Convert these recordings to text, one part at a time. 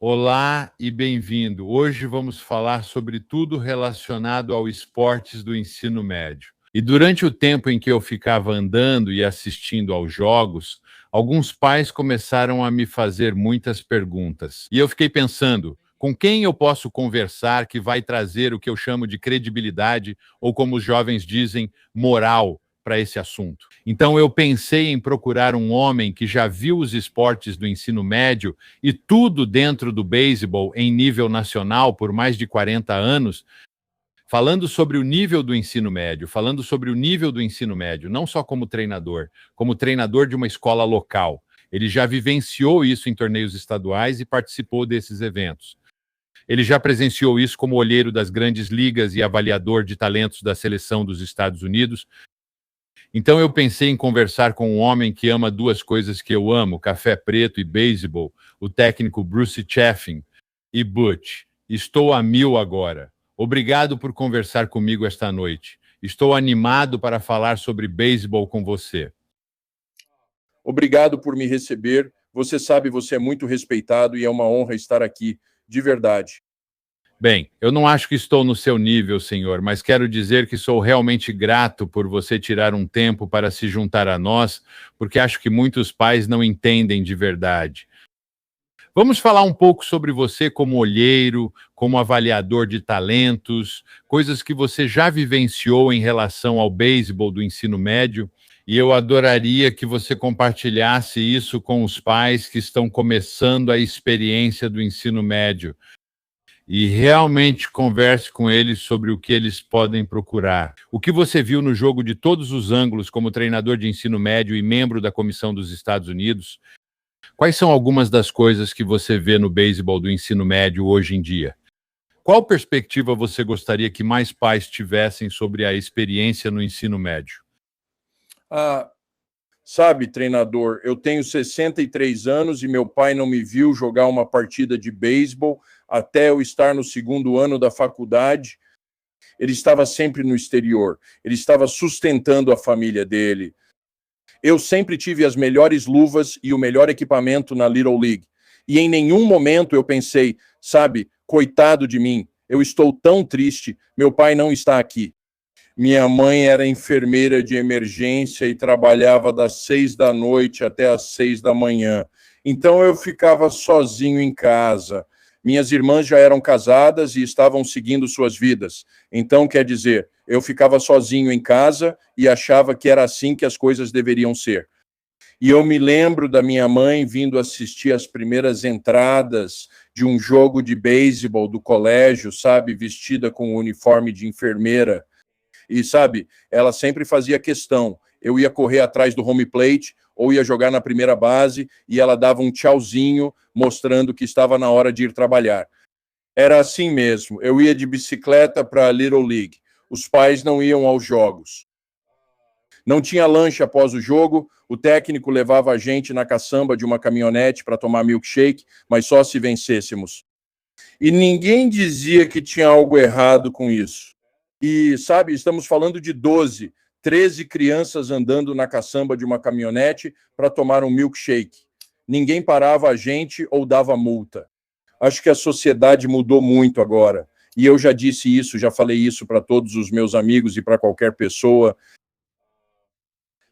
Olá e bem-vindo. Hoje vamos falar sobre tudo relacionado ao esportes do ensino médio. E durante o tempo em que eu ficava andando e assistindo aos jogos, alguns pais começaram a me fazer muitas perguntas. E eu fiquei pensando, com quem eu posso conversar que vai trazer o que eu chamo de credibilidade, ou como os jovens dizem, moral para esse assunto? Então eu pensei em procurar um homem que já viu os esportes do ensino médio e tudo dentro do beisebol em nível nacional por mais de 40 anos, falando sobre o nível do ensino médio, falando sobre o nível do ensino médio, não só como treinador de uma escola local. Ele já vivenciou isso em torneios estaduais e participou desses eventos. Ele já presenciou isso como olheiro das grandes ligas e avaliador de talentos da seleção dos Estados Unidos. Então eu pensei em conversar com um homem que ama duas coisas que eu amo, café preto e beisebol, o técnico Bruce Chaffin. E Butch, estou a mil agora. Obrigado por conversar comigo esta noite. Estou animado para falar sobre beisebol com você. Obrigado por me receber. Você sabe, você é muito respeitado e é uma honra estar aqui, de verdade. Bem, eu não acho que estou no seu nível, senhor, mas quero dizer que sou realmente grato por você tirar um tempo para se juntar a nós, porque acho que muitos pais não entendem de verdade. Vamos falar um pouco sobre você como olheiro, como avaliador de talentos, coisas que você já vivenciou em relação ao beisebol do ensino médio, e eu adoraria que você compartilhasse isso com os pais que estão começando a experiência do ensino médio e realmente converse com eles sobre o que eles podem procurar. O que você viu no jogo de todos os ângulos como treinador de ensino médio e membro da Comissão dos Estados Unidos? Quais são algumas das coisas que você vê no beisebol do ensino médio hoje em dia? Qual perspectiva você gostaria que mais pais tivessem sobre a experiência no ensino médio? Sabe, treinador, eu tenho 63 anos e meu pai não me viu jogar uma partida de beisebol até eu estar no segundo ano da faculdade. Ele estava sempre no exterior, ele estava sustentando a família dele. Eu sempre tive as melhores luvas e o melhor equipamento na Little League. E em nenhum momento eu pensei, sabe, coitado de mim, eu estou tão triste, meu pai não está aqui. Minha mãe era enfermeira de emergência e trabalhava das 6 da noite até as 6 da manhã. Então eu ficava sozinho em casa. Minhas irmãs já eram casadas e estavam seguindo suas vidas. Então, quer dizer, eu ficava sozinho em casa e achava que era assim que as coisas deveriam ser. E eu me lembro da minha mãe vindo assistir as primeiras entradas de um jogo de beisebol do colégio, sabe, vestida com o uniforme de enfermeira. E, sabe, ela sempre fazia questão. Eu ia correr atrás do home plate ou ia jogar na primeira base e ela dava um tchauzinho mostrando que estava na hora de ir trabalhar. Era assim mesmo. Eu ia de bicicleta para a Little League. Os pais não iam aos jogos. Não tinha lanche após o jogo. O técnico levava a gente na caçamba de uma caminhonete para tomar milkshake, mas só se vencêssemos. E ninguém dizia que tinha algo errado com isso. E, sabe, estamos falando de 12, 13 crianças andando na caçamba de uma caminhonete para tomar um milkshake. Ninguém parava a gente ou dava multa. Acho que a sociedade mudou muito agora. E eu já disse isso, já falei isso para todos os meus amigos e para qualquer pessoa.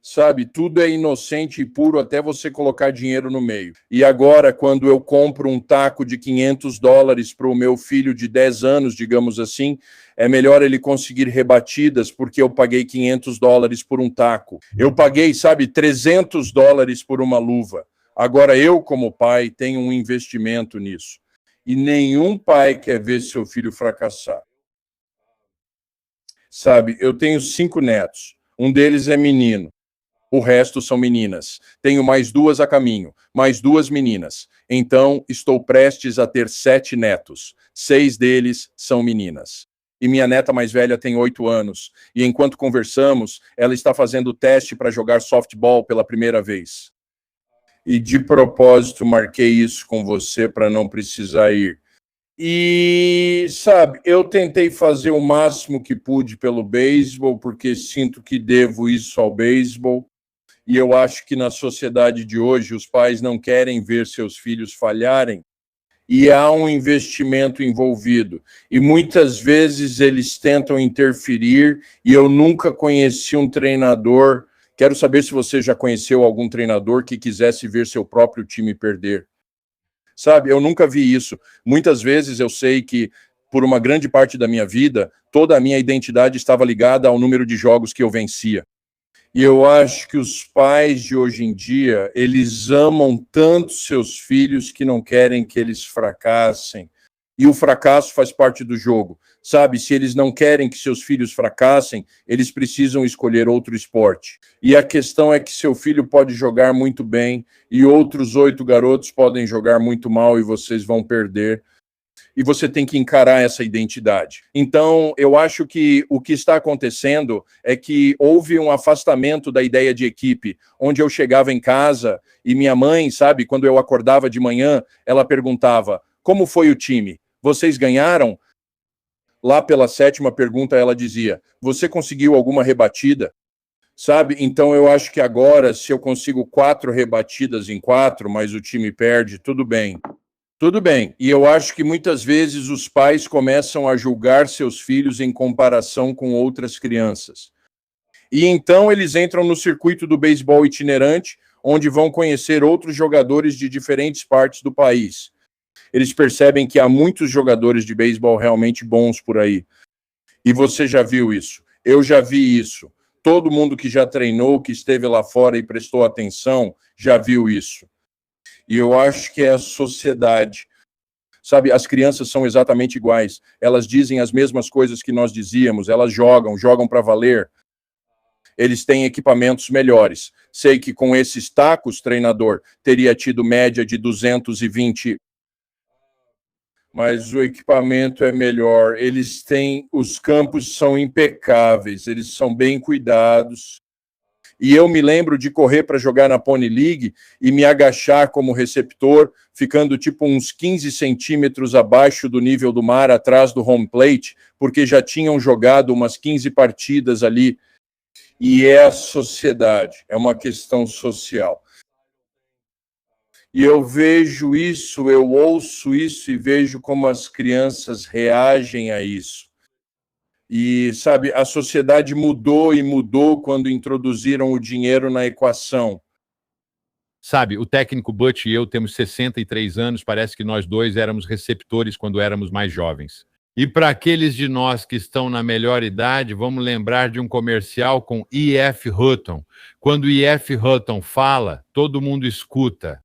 Sabe, tudo é inocente e puro até você colocar dinheiro no meio. E agora, quando eu compro um taco de $500 para o meu filho de 10 anos, digamos assim, é melhor ele conseguir rebatidas porque eu paguei $500 por um taco. Eu paguei, sabe, $300 por uma luva. Agora eu, como pai, tenho um investimento nisso. E nenhum pai quer ver seu filho fracassar. Sabe, eu tenho 5 netos. Um deles é menino. O resto são meninas. Tenho mais 2 a caminho, mais 2 meninas. Então, estou prestes a ter 7 netos. 6 deles são meninas. E minha neta mais velha tem 8 anos. E enquanto conversamos, ela está fazendo teste para jogar softball pela primeira vez. E de propósito, marquei isso com você para não precisar ir. E, sabe, eu tentei fazer o máximo que pude pelo beisebol, porque sinto que devo isso ao beisebol. E eu acho que na sociedade de hoje os pais não querem ver seus filhos falharem. e há um investimento envolvido. E muitas vezes eles tentam interferir, e eu nunca conheci um treinador. Quero saber se você já conheceu algum treinador que quisesse ver seu próprio time perder. Sabe, eu nunca vi isso. Muitas vezes eu sei que, por uma grande parte da minha vida, toda a minha identidade estava ligada ao número de jogos que eu vencia. E eu acho que os pais de hoje em dia, eles amam tanto seus filhos que não querem que eles fracassem. E o fracasso faz parte do jogo. Sabe, se eles não querem que seus filhos fracassem, eles precisam escolher outro esporte. E a questão é que seu filho pode jogar muito bem e outros 8 garotos podem jogar muito mal e vocês vão perder. E você tem que encarar essa identidade. Então, eu acho que o que está acontecendo é que houve um afastamento da ideia de equipe, onde eu chegava em casa e minha mãe, sabe, quando eu acordava de manhã, ela perguntava: como foi o time? Vocês ganharam? Lá pela 7ª pergunta, ela dizia: você conseguiu alguma rebatida? Sabe? Então, eu acho que agora, se eu consigo 4 rebatidas em 4, mas o time perde, tudo bem. Tudo bem, e eu acho que muitas vezes os pais começam a julgar seus filhos em comparação com outras crianças. E então eles entram no circuito do beisebol itinerante, onde vão conhecer outros jogadores de diferentes partes do país. Eles percebem que há muitos jogadores de beisebol realmente bons por aí. E você já viu isso? Eu já vi isso. Todo mundo que já treinou, que esteve lá fora e prestou atenção, já viu isso. E eu acho que é a sociedade. Sabe, as crianças são exatamente iguais. Elas dizem as mesmas coisas que nós dizíamos, elas jogam para valer. Eles têm equipamentos melhores. Sei que com esses tacos, treinador, teria tido média de 220. Mas o equipamento é melhor. Eles têm, os campos são impecáveis, eles são bem cuidados. E eu me lembro de correr para jogar na Pony League e me agachar como receptor, ficando tipo uns 15 centímetros abaixo do nível do mar, atrás do home plate, porque já tinham jogado umas 15 partidas ali. E é a sociedade, é uma questão social. E eu vejo isso, eu ouço isso e vejo como as crianças reagem a isso. E, sabe, a sociedade mudou e mudou quando introduziram o dinheiro na equação. Sabe, o técnico Butch e eu temos 63 anos, parece que nós dois éramos receptores quando éramos mais jovens. E para aqueles de nós que estão na melhor idade, vamos lembrar de um comercial com E.F. Hutton. Quando E.F. Hutton fala, todo mundo escuta.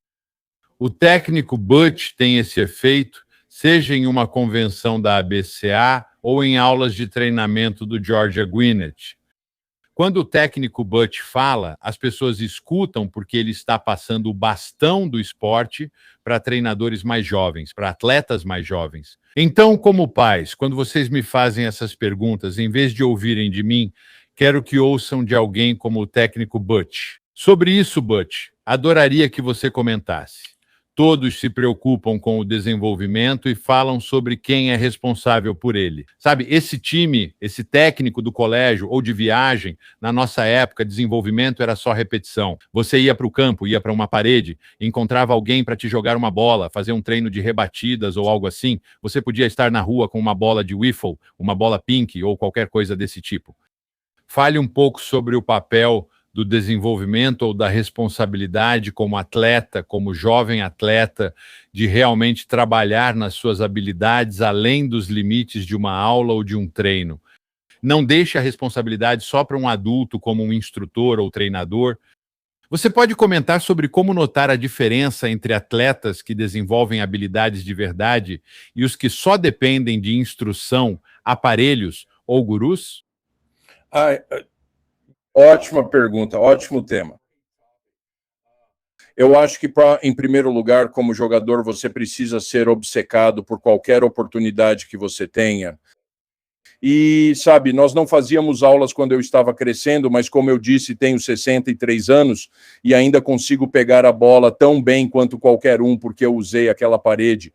O técnico Butch tem esse efeito, seja em uma convenção da ABCA ou em aulas de treinamento do Georgia Gwinnett. Quando o técnico Butch fala, as pessoas escutam porque ele está passando o bastão do esporte para treinadores mais jovens, para atletas mais jovens. Então, como pais, quando vocês me fazem essas perguntas, em vez de ouvirem de mim, quero que ouçam de alguém como o técnico Butch. Sobre isso, Butch, adoraria que você comentasse. Todos se preocupam com o desenvolvimento e falam sobre quem é responsável por ele. Sabe, esse time, esse técnico do colégio ou de viagem, na nossa época, desenvolvimento era só repetição. Você ia para o campo, ia para uma parede, encontrava alguém para te jogar uma bola, fazer um treino de rebatidas ou algo assim. Você podia estar na rua com uma bola de wiffle, uma bola pink ou qualquer coisa desse tipo. Fale um pouco sobre o papel do desenvolvimento ou da responsabilidade como atleta, como jovem atleta, de realmente trabalhar nas suas habilidades além dos limites de uma aula ou de um treino. Não deixe a responsabilidade só para um adulto como um instrutor ou treinador. Você pode comentar sobre como notar a diferença entre atletas que desenvolvem habilidades de verdade e os que só dependem de instrução, aparelhos ou gurus? Ótima pergunta, ótimo tema. Eu acho que, em primeiro lugar, como jogador, você precisa ser obcecado por qualquer oportunidade que você tenha. E, sabe, nós não fazíamos aulas quando eu estava crescendo, mas, como eu disse, tenho 63 anos e ainda consigo pegar a bola tão bem quanto qualquer um, porque eu usei aquela parede.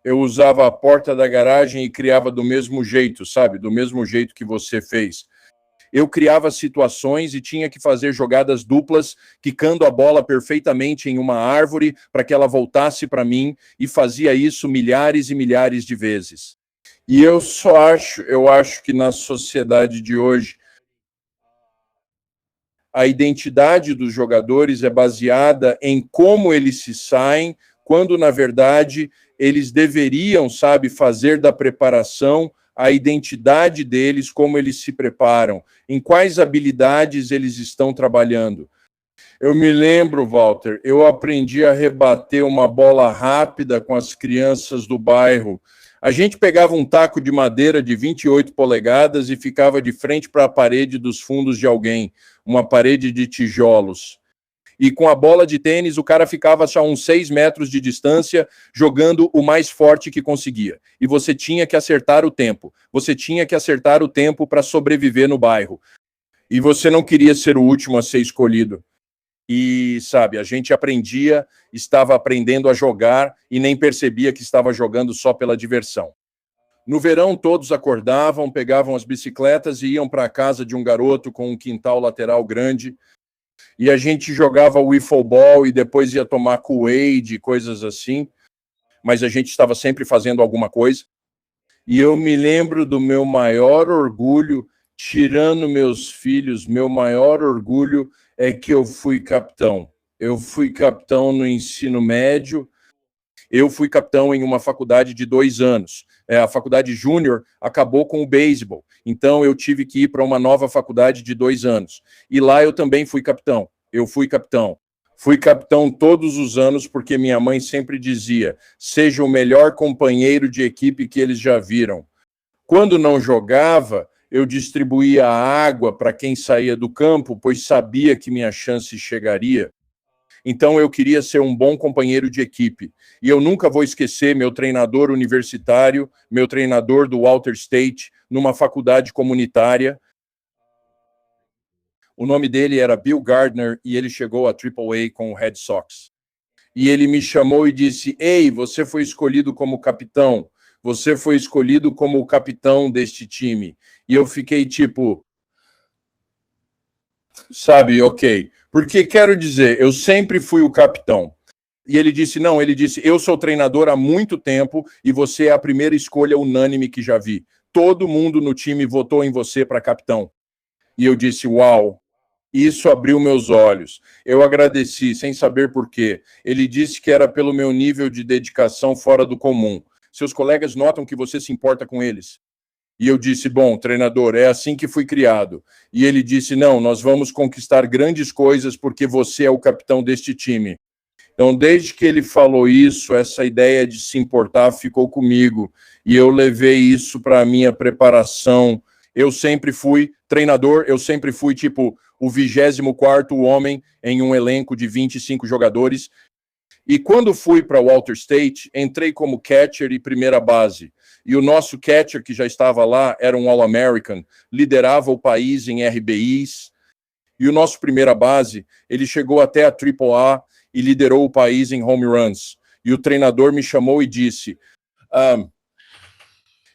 Eu usava a porta da garagem e criava do mesmo jeito, sabe? Do mesmo jeito que você fez. eu criava situações e tinha que fazer jogadas duplas, quicando a bola perfeitamente em uma árvore para que ela voltasse para mim, e fazia isso milhares e milhares de vezes. E eu acho que na sociedade de hoje, a identidade dos jogadores é baseada em como eles se saem, quando, na verdade, eles deveriam, fazer da preparação a identidade deles, como eles se preparam, em quais habilidades eles estão trabalhando. Eu me lembro, Walter, eu aprendi a rebater uma bola rápida com as crianças do bairro. A gente pegava um taco de madeira de 28 polegadas e ficava de frente para a parede dos fundos de alguém, uma parede de tijolos. E com a bola de tênis, o cara ficava só a uns 6 metros de distância, jogando o mais forte que conseguia. E você tinha que acertar o tempo. Você tinha que acertar o tempo para sobreviver no bairro. E você não queria ser o último a ser escolhido. E, a gente estava aprendendo a jogar e nem percebia que estava jogando só pela diversão. No verão, todos acordavam, pegavam as bicicletas e iam para a casa de um garoto com um quintal lateral grande, e a gente jogava wiffle ball e depois ia tomar Kool-Aid, coisas assim, mas a gente estava sempre fazendo alguma coisa. E eu me lembro do meu maior orgulho, tirando meus filhos, meu maior orgulho é que eu fui capitão. Eu fui capitão no ensino médio, eu fui capitão em uma faculdade de 2 anos. A faculdade júnior acabou com o beisebol, então eu tive que ir para uma nova faculdade de 2 anos. E lá eu também fui capitão. Eu fui capitão. Fui capitão todos os anos porque minha mãe sempre dizia: seja o melhor companheiro de equipe que eles já viram. Quando não jogava, eu distribuía água para quem saía do campo, pois sabia que minha chance chegaria. Então eu queria ser um bom companheiro de equipe. E eu nunca vou esquecer meu treinador universitário, meu treinador do Walter State, numa faculdade comunitária. O nome dele era Bill Gardner e ele chegou a AAA com o Red Sox. E ele me chamou e disse: ei, você foi escolhido como capitão. Você foi escolhido como o capitão deste time. E eu fiquei tipo, ok. Porque, quero dizer, eu sempre fui o capitão. E ele disse, eu sou treinador há muito tempo e você é a primeira escolha unânime que já vi. Todo mundo no time votou em você para capitão. E eu disse, uau, isso abriu meus olhos. Eu agradeci, sem saber por quê. Ele disse que era pelo meu nível de dedicação fora do comum. Seus colegas notam que você se importa com eles. E eu disse, bom, treinador, é assim que fui criado. E ele disse, não, nós vamos conquistar grandes coisas porque você é o capitão deste time. Então, desde que ele falou isso, essa ideia de se importar ficou comigo. E eu levei isso para a minha preparação. Eu sempre fui treinador, eu sempre fui tipo o 24º homem em um elenco de 25 jogadores. E quando fui para Walter State, entrei como catcher e primeira base. E o nosso catcher, que já estava lá, era um All-American, liderava o país em RBIs. E o nosso primeira base, ele chegou até a AAA e liderou o país em home runs. E o treinador me chamou e disse,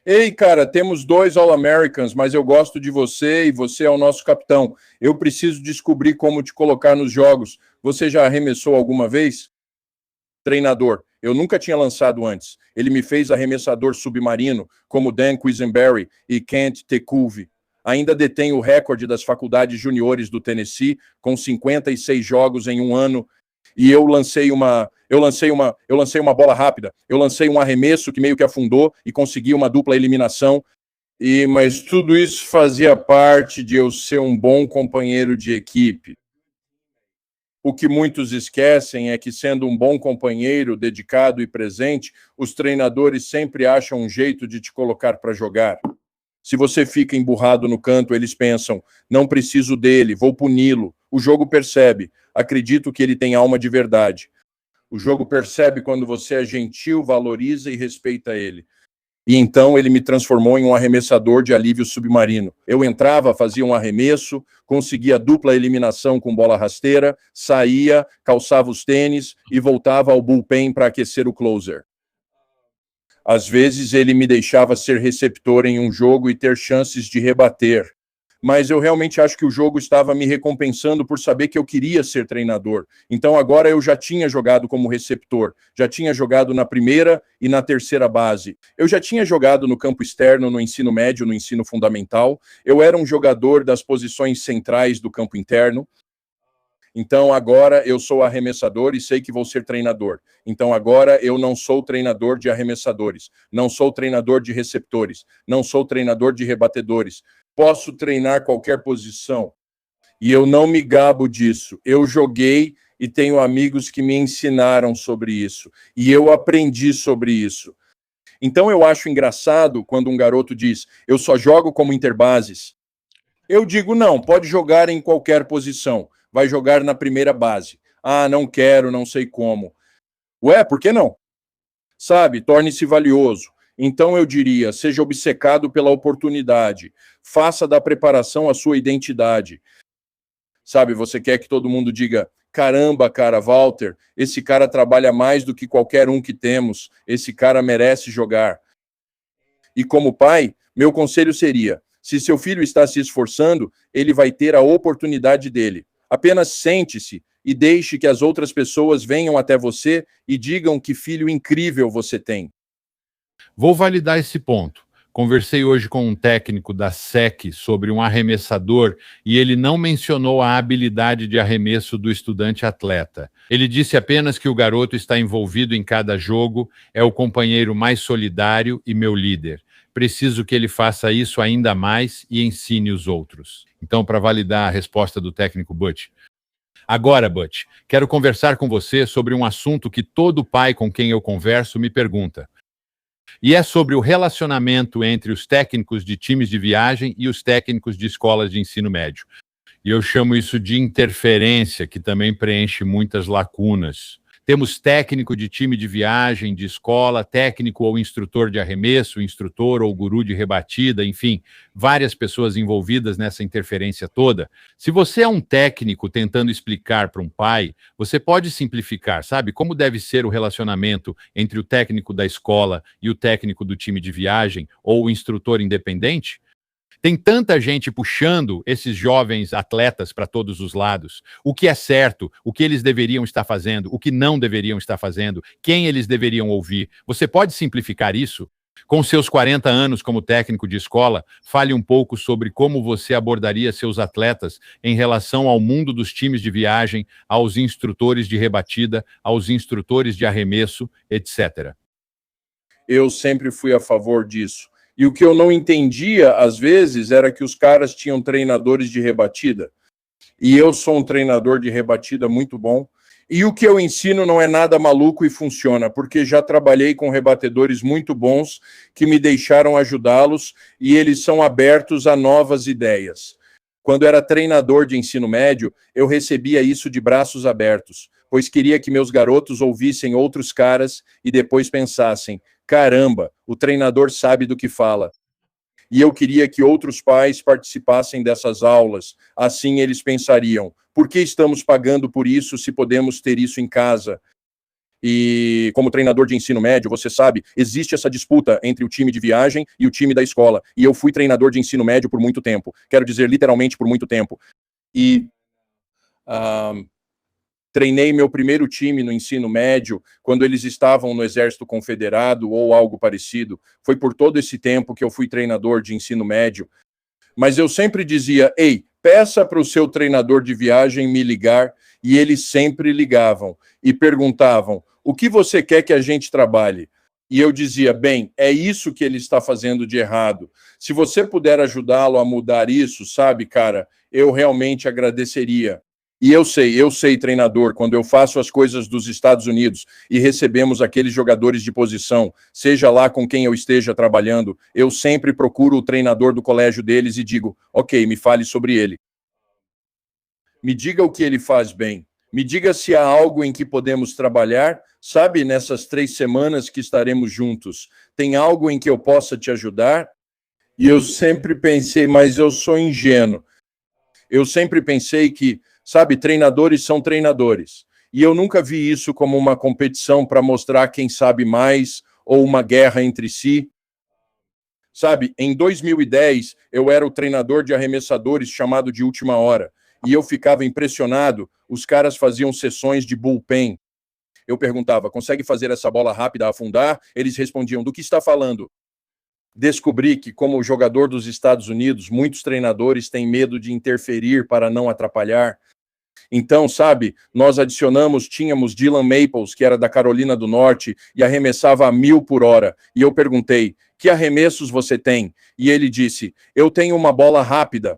ei, cara, temos 2 All-Americans, mas eu gosto de você e você é o nosso capitão. Eu preciso descobrir como te colocar nos jogos. Você já arremessou alguma vez? Treinador, eu nunca tinha lançado antes. Ele me fez arremessador submarino, como Dan Quisenberry e Kent Tekulve. Ainda detém o recorde das faculdades juniores do Tennessee, com 56 jogos em um ano. E eu lancei uma bola rápida. Eu lancei um arremesso que meio que afundou e consegui uma dupla eliminação. Mas tudo isso fazia parte de eu ser um bom companheiro de equipe. O que muitos esquecem é que, sendo um bom companheiro, dedicado e presente, os treinadores sempre acham um jeito de te colocar para jogar. Se você fica emburrado no canto, eles pensam, não preciso dele, vou puni-lo. O jogo percebe, acredito que ele tem alma de verdade. O jogo percebe quando você é gentil, valoriza e respeita ele. E então ele me transformou em um arremessador de alívio submarino. Eu entrava, fazia um arremesso, conseguia dupla eliminação com bola rasteira, saía, calçava os tênis e voltava ao bullpen para aquecer o closer. Às vezes ele me deixava ser receptor em um jogo e ter chances de rebater. mas eu realmente acho que o jogo estava me recompensando por saber que eu queria ser treinador. Então agora eu já tinha jogado como receptor, já tinha jogado na primeira e na terceira base. Eu já tinha jogado no campo externo, no ensino médio, no ensino fundamental. Eu era um jogador das posições centrais do campo interno. Então agora eu sou arremessador e sei que vou ser treinador. Então agora eu não sou treinador de arremessadores, não sou treinador de receptores, não sou treinador de rebatedores. Posso treinar qualquer posição. E eu não me gabo disso. Eu joguei e tenho amigos que me ensinaram sobre isso. E eu aprendi sobre isso. Então eu acho engraçado quando um garoto diz, eu só jogo como interbases. Eu digo, não, pode jogar em qualquer posição. Vai jogar na primeira base. Ah, não quero, não sei como. Ué, por que não? Sabe, torne-se valioso. Então eu diria, seja obcecado pela oportunidade. Faça da preparação a sua identidade. Sabe, você quer que todo mundo diga, caramba, cara, Walter, esse cara trabalha mais do que qualquer um que temos. Esse cara merece jogar. E como pai, meu conselho seria, se seu filho está se esforçando, ele vai ter a oportunidade dele. Apenas sente-se e deixe que as outras pessoas venham até você e digam que filho incrível você tem. Vou validar esse ponto. Conversei hoje com um técnico da SEC sobre um arremessador e ele não mencionou a habilidade de arremesso do estudante atleta. Ele disse apenas que o garoto está envolvido em cada jogo, é o companheiro mais solidário e meu líder. Preciso que ele faça isso ainda mais e ensine os outros. Então, para validar a resposta do técnico Butch. Agora, Butch, quero conversar com você sobre um assunto que todo pai com quem eu converso me pergunta. E é sobre o relacionamento entre os técnicos de times de viagem e os técnicos de escolas de ensino médio. E eu chamo isso de interferência, que também preenche muitas lacunas. Temos técnico de time de viagem, de escola, técnico ou instrutor de arremesso, instrutor ou guru de rebatida, enfim, várias pessoas envolvidas nessa interferência toda. Se você é um técnico tentando explicar para um pai, você pode simplificar, sabe? Como deve ser o relacionamento entre o técnico da escola e o técnico do time de viagem ou o instrutor independente? Tem tanta gente puxando esses jovens atletas para todos os lados. O que é certo, o que eles deveriam estar fazendo, o que não deveriam estar fazendo, quem eles deveriam ouvir. Você pode simplificar isso? Com seus 40 anos como técnico de escola, fale um pouco sobre como você abordaria seus atletas em relação ao mundo dos times de viagem, aos instrutores de rebatida, aos instrutores de arremesso, etc. Eu sempre fui a favor disso. E o que eu não entendia, às vezes, era que os caras tinham treinadores de rebatida. E eu sou um treinador de rebatida muito bom. E o que eu ensino não é nada maluco e funciona, porque já trabalhei com rebatedores muito bons que me deixaram ajudá-los e eles são abertos a novas ideias. Quando era treinador de ensino médio, eu recebia isso de braços abertos, pois queria que meus garotos ouvissem outros caras e depois pensassem, caramba, o treinador sabe do que fala. E eu queria que outros pais participassem dessas aulas. Assim eles pensariam, por que estamos pagando por isso se podemos ter isso em casa? E como treinador de ensino médio, você sabe, existe essa disputa entre o time de viagem e o time da escola. E eu fui treinador de ensino médio por muito tempo. Quero dizer, literalmente por muito tempo. E treinei meu primeiro time no ensino médio, quando eles estavam no Exército Confederado ou algo parecido. Foi por todo esse tempo que eu fui treinador de ensino médio. Mas eu sempre dizia, ei, peça para o seu treinador de viagem me ligar, e eles sempre ligavam e perguntavam, o que você quer que a gente trabalhe? E eu dizia, bem, é isso que ele está fazendo de errado. Se você puder ajudá-lo a mudar isso, sabe, cara, eu realmente agradeceria. E eu sei, treinador, quando eu faço as coisas dos Estados Unidos e recebemos aqueles jogadores de posição, seja lá com quem eu esteja trabalhando, eu sempre procuro o treinador do colégio deles e digo, ok, me fale sobre ele. Me diga o que ele faz bem. Me diga se há algo em que podemos trabalhar, sabe, nessas 3 semanas que estaremos juntos. Tem algo em que eu possa te ajudar? E eu sempre pensei, mas eu sou ingênuo. Eu sempre pensei que, sabe, treinadores são treinadores. E eu nunca vi isso como uma competição para mostrar quem sabe mais ou uma guerra entre si. Sabe, em 2010, eu era o treinador de arremessadores chamado de última hora, e eu ficava impressionado, os caras faziam sessões de bullpen. Eu perguntava, consegue fazer essa bola rápida afundar? Eles respondiam, do que está falando? Descobri que, como jogador dos Estados Unidos, muitos treinadores têm medo de interferir para não atrapalhar. Então, sabe, nós tínhamos Dylan Maples, que era da Carolina do Norte, e arremessava a 1.000 por hora. E eu perguntei, que arremessos você tem? E ele disse, eu tenho uma bola rápida.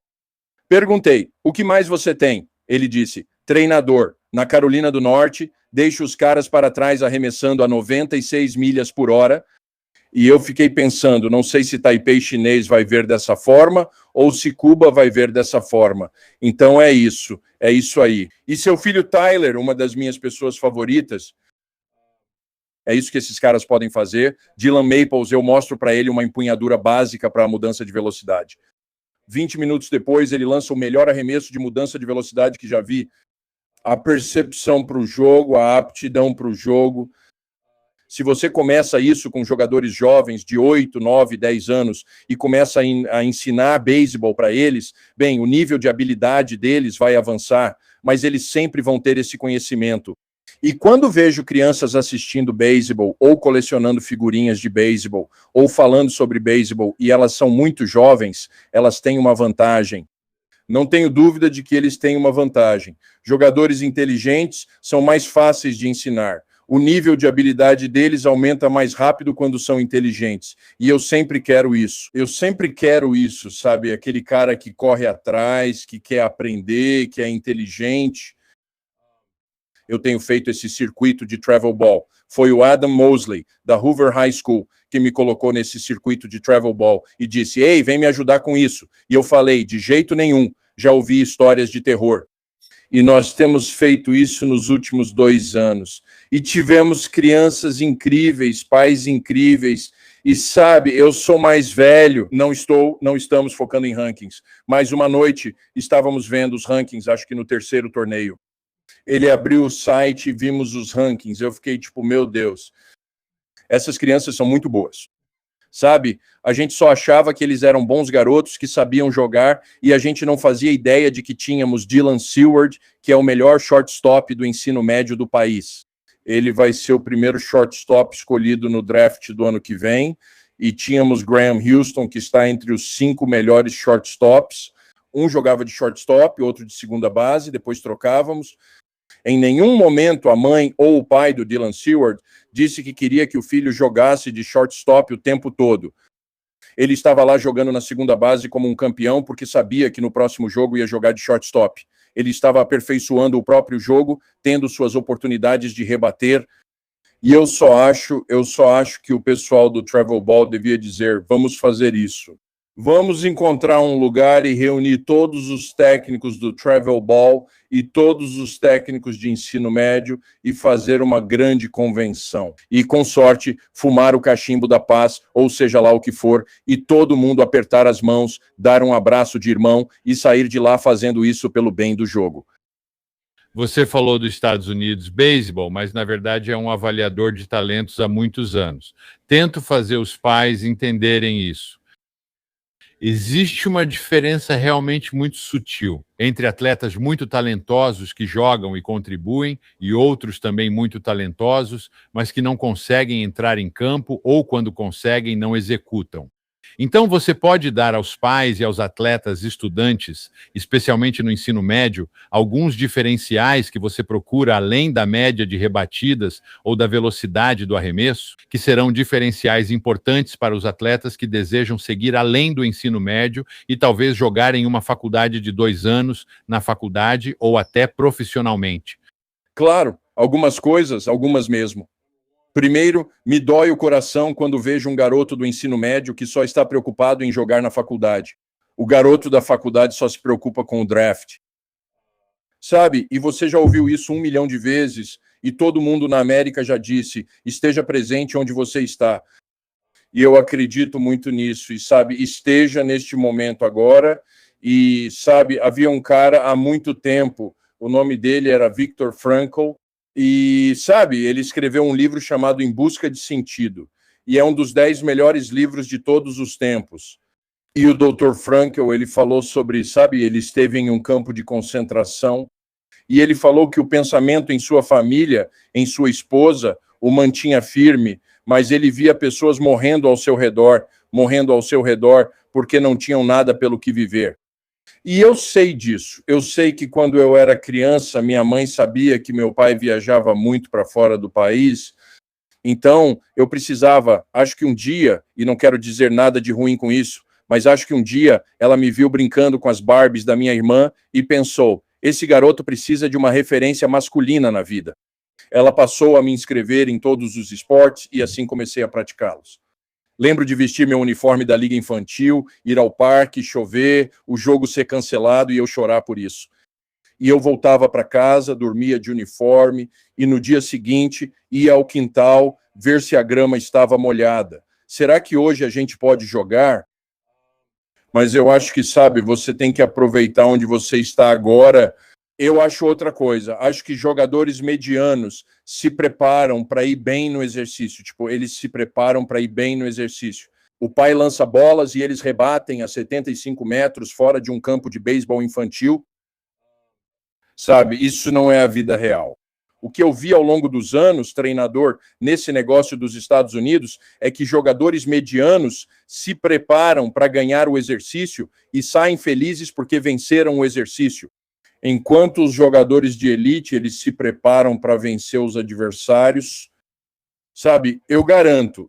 Perguntei, o que mais você tem? Ele disse, treinador, na Carolina do Norte, deixa os caras para trás arremessando a 96 milhas por hora. E eu fiquei pensando, não sei se Taipei chinês vai ver dessa forma ou se Cuba vai ver dessa forma. Então é isso aí. E seu filho Tyler, uma das minhas pessoas favoritas, é isso que esses caras podem fazer. Dylan Maples, eu mostro para ele uma empunhadura básica para a mudança de velocidade. 20 minutos depois, ele lança o melhor arremesso de mudança de velocidade que já vi. A percepção para o jogo, a aptidão para o jogo. Se você começa isso com jogadores jovens de 8, 9, 10 anos e começa a ensinar beisebol para eles, bem, o nível de habilidade deles vai avançar, mas eles sempre vão ter esse conhecimento. E quando vejo crianças assistindo beisebol ou colecionando figurinhas de beisebol ou falando sobre beisebol e elas são muito jovens, elas têm uma vantagem. Não tenho dúvida de que eles têm uma vantagem. Jogadores inteligentes são mais fáceis de ensinar. O nível de habilidade deles aumenta mais rápido quando são inteligentes. E eu sempre quero isso. Eu sempre quero isso, sabe? Aquele cara que corre atrás, que quer aprender, que é inteligente. Eu tenho feito esse circuito de travel ball. Foi o Adam Mosley, da Hoover High School, que me colocou nesse circuito de travel ball e disse, ei, vem me ajudar com isso. E eu falei, de jeito nenhum, já ouvi histórias de terror. E nós temos feito isso nos últimos 2 anos. E tivemos crianças incríveis, pais incríveis. E sabe, eu sou mais velho, não estamos focando em rankings. Mas uma noite estávamos vendo os rankings, acho que no 3º torneio. Ele abriu o site e vimos os rankings. Eu fiquei tipo, meu Deus, essas crianças são muito boas. Sabe, a gente só achava que eles eram bons garotos que sabiam jogar e a gente não fazia ideia de que tínhamos Dylan Seward, que é o melhor shortstop do ensino médio do país. Ele vai ser o primeiro shortstop escolhido no draft do ano que vem. E tínhamos Graham Houston, que está entre os 5 melhores shortstops. Um jogava de shortstop, outro de segunda base, depois trocávamos. Em nenhum momento a mãe ou o pai do Dylan Seward disse que queria que o filho jogasse de shortstop o tempo todo. Ele estava lá jogando na segunda base como um campeão porque sabia que no próximo jogo ia jogar de shortstop. Ele estava aperfeiçoando o próprio jogo, tendo suas oportunidades de rebater. E eu só acho que o pessoal do Travel Ball devia dizer, vamos fazer isso. Vamos encontrar um lugar e reunir todos os técnicos do Travel Ball e todos os técnicos de ensino médio e fazer uma grande convenção. E, com sorte, fumar o cachimbo da paz, ou seja lá o que for, e todo mundo apertar as mãos, dar um abraço de irmão e sair de lá fazendo isso pelo bem do jogo. Você falou dos Estados Unidos beisebol, mas na verdade é um avaliador de talentos há muitos anos. Tento fazer os pais entenderem isso. Existe uma diferença realmente muito sutil entre atletas muito talentosos que jogam e contribuem e outros também muito talentosos, mas que não conseguem entrar em campo ou, quando conseguem, não executam. Então, você pode dar aos pais e aos atletas estudantes, especialmente no ensino médio, alguns diferenciais que você procura além da média de rebatidas ou da velocidade do arremesso, que serão diferenciais importantes para os atletas que desejam seguir além do ensino médio e talvez jogar em uma faculdade de 2 anos, na faculdade ou até profissionalmente. Claro, algumas coisas, algumas mesmo. Primeiro, me dói o coração quando vejo um garoto do ensino médio que só está preocupado em jogar na faculdade. O garoto da faculdade só se preocupa com o draft. Sabe, e você já ouviu isso 1 milhão de vezes, e todo mundo na América já disse, esteja presente onde você está. E eu acredito muito nisso, e sabe, esteja neste momento agora, e sabe, havia um cara há muito tempo, o nome dele era Viktor Frankl, e, sabe, ele escreveu um livro chamado Em Busca de Sentido. e é um dos 10 melhores livros de todos os tempos. E o Dr. Frankl, ele falou sobre, sabe, ele esteve em um campo de concentração, e ele falou que o pensamento em sua família, em sua esposa, o mantinha firme, mas ele via pessoas morrendo ao seu redor, porque não tinham nada pelo que viver. E eu sei disso. Eu sei que quando eu era criança, minha mãe sabia que meu pai viajava muito para fora do país. Então, eu precisava, acho que um dia, e não quero dizer nada de ruim com isso, mas acho que um dia ela me viu brincando com as Barbies da minha irmã e pensou, esse garoto precisa de uma referência masculina na vida. Ela passou a me inscrever em todos os esportes e assim comecei a praticá-los. Lembro de vestir meu uniforme da Liga Infantil, ir ao parque, chover, o jogo ser cancelado e eu chorar por isso. E eu voltava para casa, dormia de uniforme e no dia seguinte ia ao quintal ver se a grama estava molhada. Será que hoje a gente pode jogar? Mas eu acho que, sabe, você tem que aproveitar onde você está agora. Eu acho outra coisa. Acho que jogadores medianos se preparam para ir bem no exercício. Tipo, eles se preparam para ir bem no exercício. O pai lança bolas e eles rebatem a 75 metros fora de um campo de beisebol infantil. Sabe, isso não é a vida real. O que eu vi ao longo dos anos, treinador, nesse negócio dos Estados Unidos, é que jogadores medianos se preparam para ganhar o exercício e saem felizes porque venceram o exercício. Enquanto os jogadores de elite, eles se preparam para vencer os adversários. Sabe, eu garanto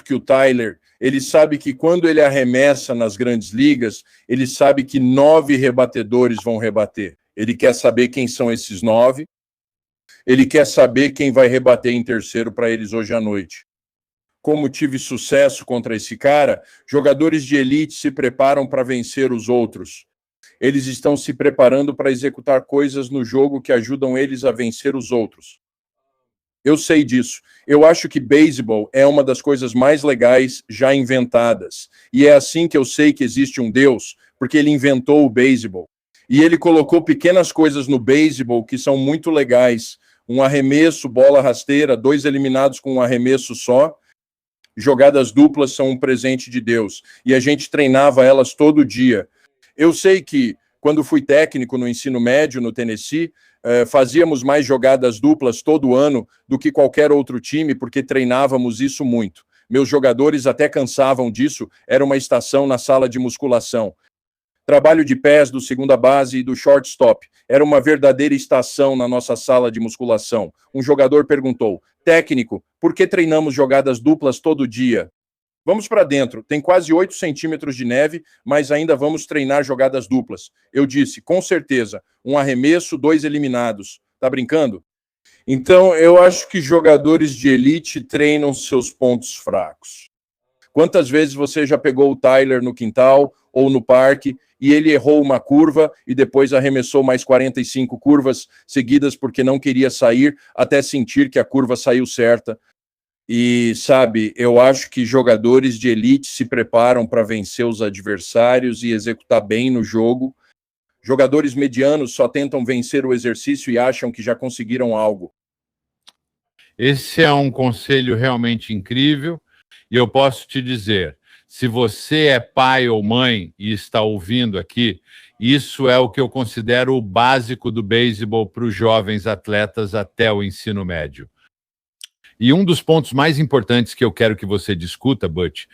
que o Tyler, ele sabe que quando ele arremessa nas grandes ligas, ele sabe que 9 rebatedores vão rebater. Ele quer saber quem são esses 9. Ele quer saber quem vai rebater em terceiro para eles hoje à noite. Como tive sucesso contra esse cara, jogadores de elite se preparam para vencer os outros. Eles estão se preparando para executar coisas no jogo que ajudam eles a vencer os outros. Eu sei disso. Eu acho que beisebol é uma das coisas mais legais já inventadas. E é assim que eu sei que existe um Deus, porque ele inventou o beisebol. E ele colocou pequenas coisas no beisebol que são muito legais. Um arremesso, bola rasteira, 2 eliminados com um arremesso só. Jogadas duplas são um presente de Deus. E a gente treinava elas todo dia. Eu sei que, quando fui técnico no ensino médio, no Tennessee, fazíamos mais jogadas duplas todo ano do que qualquer outro time, porque treinávamos isso muito. Meus jogadores até cansavam disso, era uma estação na sala de musculação. Trabalho de pés do segunda base e do shortstop. Era uma verdadeira estação na nossa sala de musculação. Um jogador perguntou, técnico, por que treinamos jogadas duplas todo dia? Vamos para dentro, tem quase 8 centímetros de neve, mas ainda vamos treinar jogadas duplas. Eu disse, com certeza, um arremesso, 2 eliminados. Tá brincando? Então, eu acho que jogadores de elite treinam seus pontos fracos. Quantas vezes você já pegou o Tyler no quintal ou no parque e ele errou uma curva e depois arremessou mais 45 curvas seguidas porque não queria sair até sentir que a curva saiu certa? E, sabe, eu acho que jogadores de elite se preparam para vencer os adversários e executar bem no jogo. Jogadores medianos só tentam vencer o exercício e acham que já conseguiram algo. Esse é um conselho realmente incrível e eu posso te dizer, se você é pai ou mãe e está ouvindo aqui, isso é o que eu considero o básico do beisebol para os jovens atletas até o ensino médio. E um dos pontos mais importantes que eu quero que você discuta, Butch,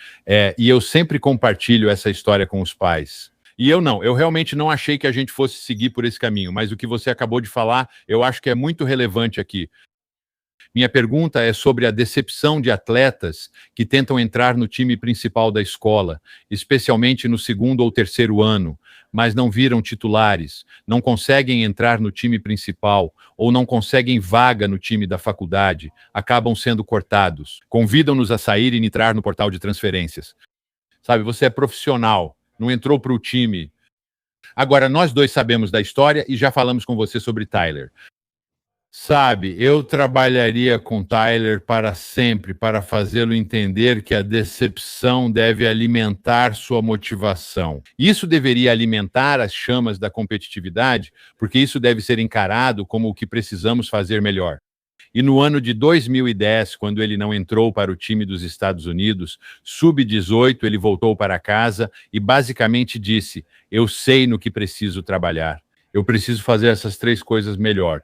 e eu sempre compartilho essa história com os pais. E eu realmente não achei que a gente fosse seguir por esse caminho, mas o que você acabou de falar, eu acho que é muito relevante aqui. Minha pergunta é sobre a decepção de atletas que tentam entrar no time principal da escola, especialmente no 2º ou 3º ano, mas não viram titulares, não conseguem entrar no time principal ou não conseguem vaga no time da faculdade, acabam sendo cortados, convidam-nos a sair e entrar no portal de transferências. Sabe, você é profissional, não entrou para o time. Agora, nós dois sabemos da história e já falamos com você sobre Tyler. Sabe, eu trabalharia com Tyler para sempre, para fazê-lo entender que a decepção deve alimentar sua motivação. Isso deveria alimentar as chamas da competitividade, porque isso deve ser encarado como o que precisamos fazer melhor. E no ano de 2010, quando ele não entrou para o time dos Estados Unidos, sub-18, ele voltou para casa e basicamente disse: eu sei no que preciso trabalhar. Eu preciso fazer essas 3 coisas melhor.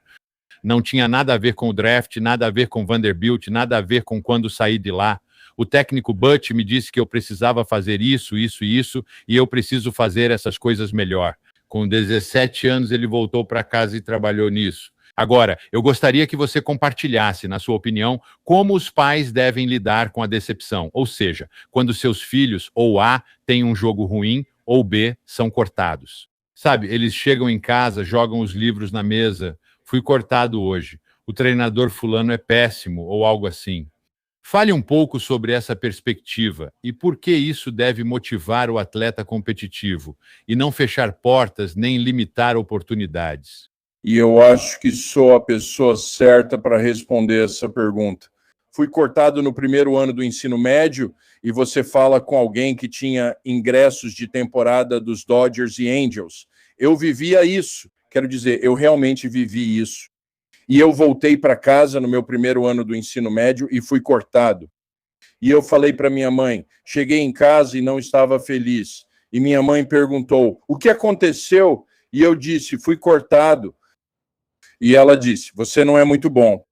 Não tinha nada a ver com o draft, nada a ver com Vanderbilt, nada a ver com quando saí de lá. O técnico Butch me disse que eu precisava fazer isso, isso e isso, e eu preciso fazer essas coisas melhor. Com 17 anos, ele voltou para casa e trabalhou nisso. Agora, eu gostaria que você compartilhasse, na sua opinião, como os pais devem lidar com a decepção. Ou seja, quando seus filhos, ou A, têm um jogo ruim, ou B, são cortados. Sabe, eles chegam em casa, jogam os livros na mesa. Fui cortado hoje. O treinador fulano é péssimo, ou algo assim. Fale um pouco sobre essa perspectiva e por que isso deve motivar o atleta competitivo e não fechar portas nem limitar oportunidades. E eu acho que sou a pessoa certa para responder essa pergunta. Fui cortado no primeiro ano do ensino médio e você fala com alguém que tinha ingressos de temporada dos Dodgers e Angels. Eu vivia isso. Quero dizer, eu realmente vivi isso. E eu voltei para casa no meu primeiro ano do ensino médio e fui cortado. E eu falei para minha mãe, cheguei em casa e não estava feliz. E minha mãe perguntou, o que aconteceu? E eu disse, fui cortado. E ela disse, você não é muito bom.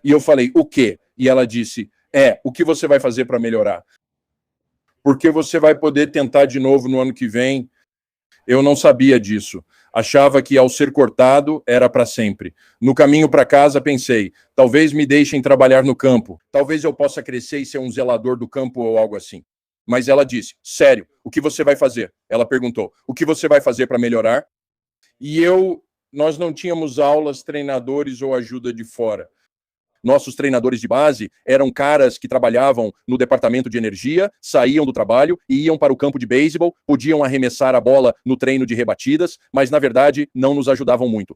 E eu falei, o quê? E ela disse, o que você vai fazer para melhorar? Porque você vai poder tentar de novo no ano que vem. Eu não sabia disso. Achava que ao ser cortado era para sempre. No caminho para casa pensei, talvez me deixem trabalhar no campo. Talvez eu possa crescer e ser um zelador do campo ou algo assim. Mas ela disse, sério, o que você vai fazer? Ela perguntou, o que você vai fazer para melhorar? E nós não tínhamos aulas, treinadores ou ajuda de fora. Nossos treinadores de base eram caras que trabalhavam no departamento de energia, saíam do trabalho e iam para o campo de beisebol, podiam arremessar a bola no treino de rebatidas, mas na verdade não nos ajudavam muito.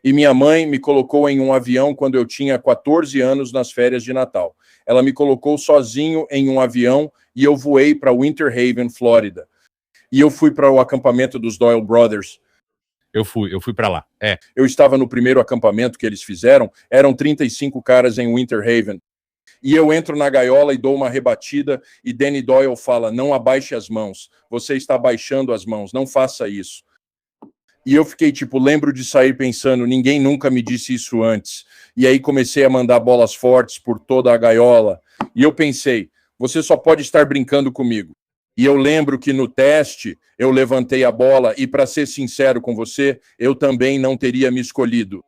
E minha mãe me colocou em um avião quando eu tinha 14 anos nas férias de Natal. Ela me colocou sozinho em um avião e eu voei para Winter Haven, Flórida. E eu fui para o acampamento dos Doyle Brothers. Eu fui para lá. Eu estava no primeiro acampamento que eles fizeram, eram 35 caras em Winter Haven. E eu entro na gaiola e dou uma rebatida e Danny Doyle fala, não abaixe as mãos, você está abaixando as mãos, não faça isso. E eu fiquei lembro de sair pensando, ninguém nunca me disse isso antes. E aí comecei a mandar bolas fortes por toda a gaiola. E eu pensei, você só pode estar brincando comigo. E eu lembro que no teste eu levantei a bola e, para ser sincero com você, eu também não teria me escolhido.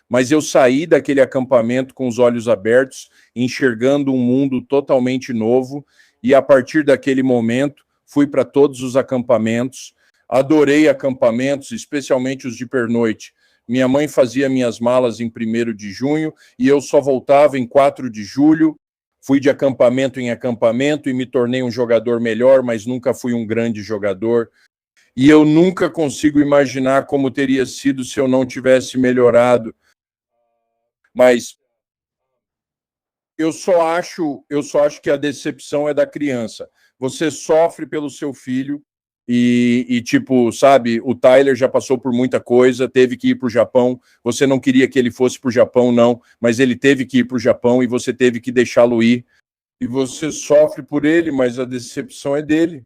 Mas eu saí daquele acampamento com os olhos abertos, enxergando um mundo totalmente novo, e a partir daquele momento fui para todos os acampamentos, adorei acampamentos, especialmente os de pernoite. Minha mãe fazia minhas malas em 1º de junho e eu só voltava em 4 de julho. Fui de acampamento em acampamento e me tornei um jogador melhor, mas nunca fui um grande jogador. E eu nunca consigo imaginar como teria sido se eu não tivesse melhorado. Mas eu só acho que a decepção é da criança. Você sofre pelo seu filho e sabe, o Tyler já passou por muita coisa, teve que ir para o Japão. Você não queria que ele fosse para o Japão, não, mas ele teve que ir para o Japão e você teve que deixá-lo ir. E você sofre por ele, mas a decepção é dele.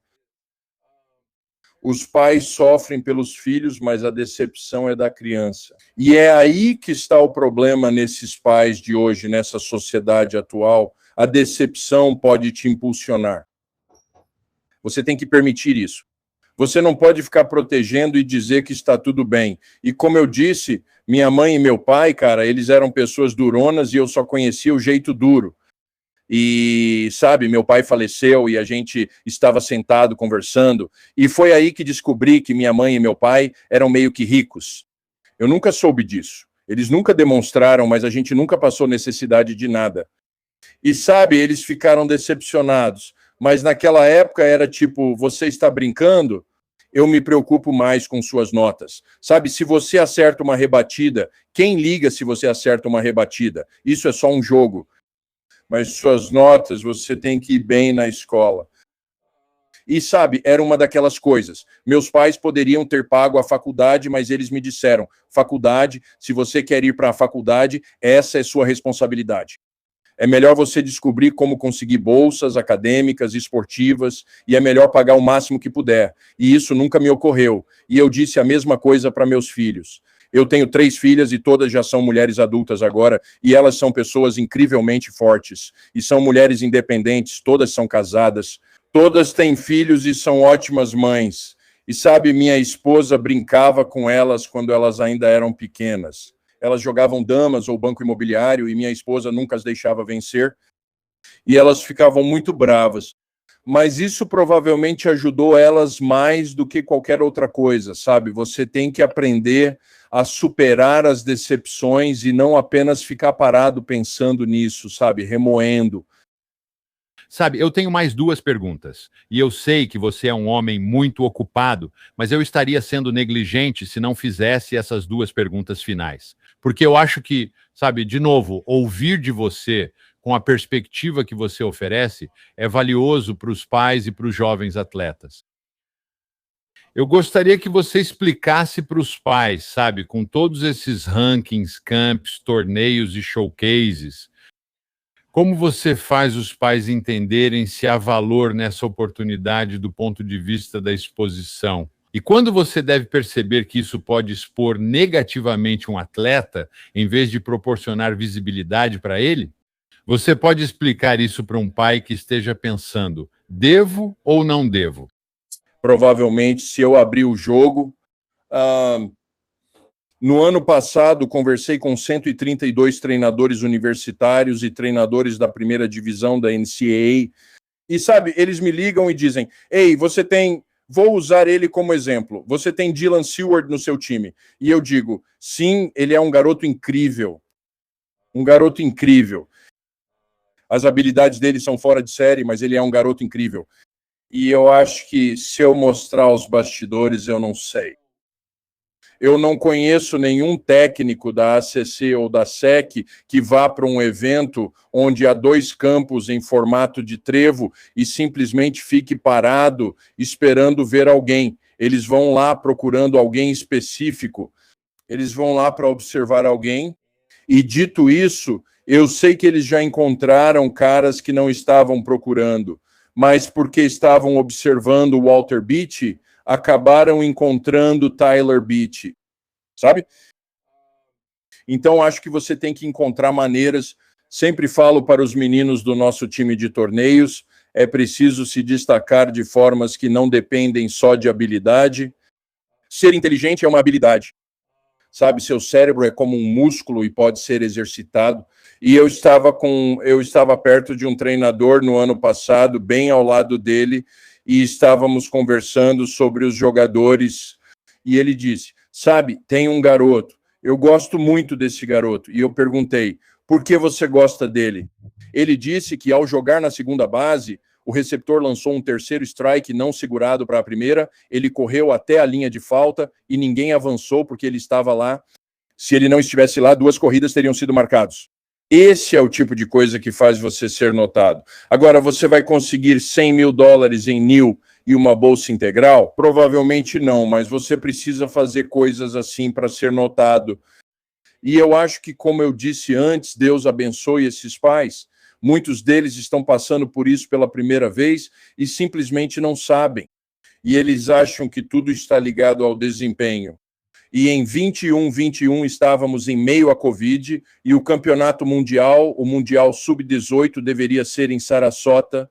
Os pais sofrem pelos filhos, mas a decepção é da criança. E é aí que está o problema nesses pais de hoje, nessa sociedade atual. A decepção pode te impulsionar. Você tem que permitir isso. Você não pode ficar protegendo e dizer que está tudo bem. E como eu disse, minha mãe e meu pai, cara, eles eram pessoas duronas e eu só conhecia o jeito duro. E, sabe, meu pai faleceu e a gente estava sentado conversando. E foi aí que descobri que minha mãe e meu pai eram meio que ricos. Eu nunca soube disso. Eles nunca demonstraram, mas a gente nunca passou necessidade de nada. E, sabe, eles ficaram decepcionados. Mas naquela época era você está brincando? Eu me preocupo mais com suas notas. Sabe, se você acerta uma rebatida, quem liga se você acerta uma rebatida? Isso é só um jogo. Mas suas notas, você tem que ir bem na escola. E sabe, era uma daquelas coisas. Meus pais poderiam ter pago a faculdade, mas eles me disseram: faculdade, se você quer ir para a faculdade, essa é sua responsabilidade. É melhor você descobrir como conseguir bolsas acadêmicas, esportivas, e é melhor pagar o máximo que puder. E isso nunca me ocorreu. E eu disse a mesma coisa para meus filhos. Eu tenho 3 filhas e todas já são mulheres adultas agora, e elas são pessoas incrivelmente fortes. E são mulheres independentes, todas são casadas, todas têm filhos e são ótimas mães. E sabe, minha esposa brincava com elas quando elas ainda eram pequenas. Elas jogavam damas ou banco imobiliário e minha esposa nunca as deixava vencer. E elas ficavam muito bravas. Mas isso provavelmente ajudou elas mais do que qualquer outra coisa, sabe? Você tem que aprender a superar as decepções e não apenas ficar parado pensando nisso, sabe? Remoendo. Sabe, eu tenho mais 2 perguntas. E eu sei que você é um homem muito ocupado, mas eu estaria sendo negligente se não fizesse essas 2 perguntas finais. Porque eu acho que, sabe, de novo, ouvir de você com a perspectiva que você oferece é valioso para os pais e para os jovens atletas. Eu gostaria que você explicasse para os pais, sabe, com todos esses rankings, camps, torneios e showcases, como você faz os pais entenderem se há valor nessa oportunidade do ponto de vista da exposição? E quando você deve perceber que isso pode expor negativamente um atleta, em vez de proporcionar visibilidade para ele? Você pode explicar isso para um pai que esteja pensando: devo ou não devo? Provavelmente, se eu abrir o jogo... No ano passado, conversei com 132 treinadores universitários e treinadores da primeira divisão da NCAA. E, sabe, eles me ligam e dizem: ei, você tem... Vou usar ele como exemplo. Você tem Dylan Seward no seu time. E eu digo: sim, ele é um garoto incrível. Um garoto incrível. As habilidades dele são fora de série, mas ele é um garoto incrível. E eu acho que se eu mostrar os bastidores, eu não sei. Eu não conheço nenhum técnico da ACC ou da SEC que vá para um evento onde há 2 campos em formato de trevo e simplesmente fique parado esperando ver alguém. Eles vão lá procurando alguém específico. Eles vão lá para observar alguém. E dito isso, eu sei que eles já encontraram caras que não estavam procurando, mas porque estavam observando o Walter Beach, acabaram encontrando Tyler Beach, sabe? Então, acho que você tem que encontrar maneiras. Sempre falo para os meninos do nosso time de torneios, é preciso se destacar de formas que não dependem só de habilidade. Ser inteligente é uma habilidade, sabe? Seu cérebro é como um músculo e pode ser exercitado. E eu estava perto de um treinador no ano passado, bem ao lado dele, e estávamos conversando sobre os jogadores, e ele disse: sabe, tem um garoto, eu gosto muito desse garoto. E eu perguntei: por que você gosta dele? Ele disse que ao jogar na segunda base, o receptor lançou um terceiro strike não segurado para a primeira, ele correu até a linha de falta e ninguém avançou porque ele estava lá. Se ele não estivesse lá, 2 corridas teriam sido marcadas. Esse é o tipo de coisa que faz você ser notado. Agora, você vai conseguir $100 mil em NIL e uma bolsa integral? Provavelmente não, mas você precisa fazer coisas assim para ser notado. E eu acho que, como eu disse antes, Deus abençoe esses pais. Muitos deles estão passando por isso pela primeira vez e simplesmente não sabem. E eles acham que tudo está ligado ao desempenho. E em 21 estávamos em meio à Covid e o campeonato mundial, o Mundial Sub-18, deveria ser em Sarasota